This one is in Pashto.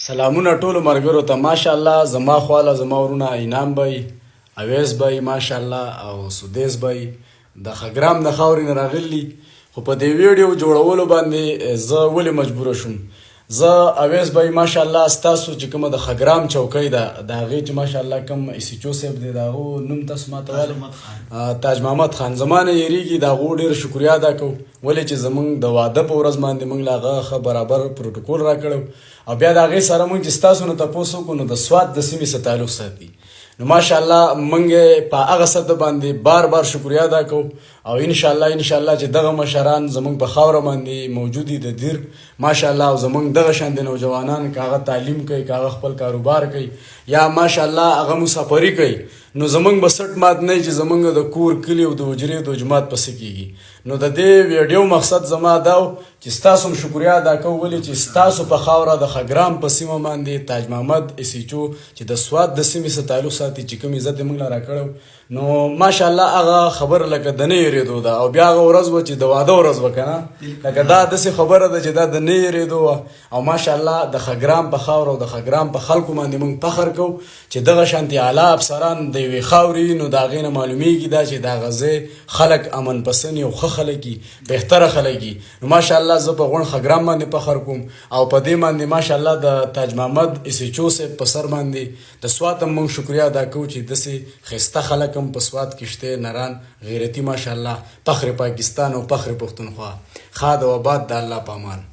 سلامونه ټولو ملګرو ته ماشاءالله زما خواله زما ورونه انعام بی اویس بی ماشاءالله او سدیس بی د خګرام د خاورې نه راغلي خو په دې ویډیو جوړولو باندې زه ولې مجبوره شوم زه اویس بی ماشاءالله ستاسو چې کومه د خګرام چوکۍ ده د هغې چې ماشاءالله کوم ایسیچو صاحب دی د هغو نوم تاسو ماته وایي تاج محمد خان زما نه یېرېږي د هغو ډېر شکریا ادا کوو ولې چې زموږ د واده په ورځ باندې موږ له هغه ښه برابر پروټوکول راکړی او بیا د هغې سره موږ چې ستاسو نه تپوس وکړو نو د سوات د سیمې سره تعلق ساتي نو ماشاءالله موږ په هغه سطح باندې بار بار شکریا ادا کوو او انشاءالله چې دغه مشران زموږ په خاوره باندې موجود دي د دیر ماشاءالله او زموږ دغه شان د نوجوانان که هغه تعلیم کوي که هغه خپل کاروبار کوي یا ماشاءالله هغه مسافري کوي نو زموږ به سټ مات نه چې زموږ د کور کلي او د حجرې د جماعت پسې کېږي نو د دې ویډیو مقصد زما دا و چې ستاسو هم شکریا ادا کوو ولې چې ستاسو په خاوره د خګرام په سیمه باندې تاج محمد ایسیچو چې د سوات د سیمې سره تعلق ساتي چې کوم عزت یې موږ له راکړی نو ماشاءالله هغه خبره لکه د نه یېرېدو ده او بیا هغه ورځ به چې د واده ورځ به که نه لکه دا داسې خبره ده چې دا د نه یېرېدو وه او ماشاءالله د خګرام په خاوره او د خګرام په خلکو باندې موږ فخر کوو چې دغه شانتې اعلی افسران د یوې خاورې نو د هغې نه معلومیږي دا چې د هغه ځای خلک امن پسند او ښه خلک دي بهتره خلک دي نو ماشاءالله زه په غونډ خګرام باندې فخر کوم او په دې باندې ماشاءالله د تاج محمد ایسیچو صاحب په سر باندې د سوات هم موږ شکریا ادا کوو چې داسې ښایسته خلک هم په سوات کې شته نران غیرتي ماشاءالله فخر پاکستان او فخر پښتونخوا ښاد او آباد د الله په امان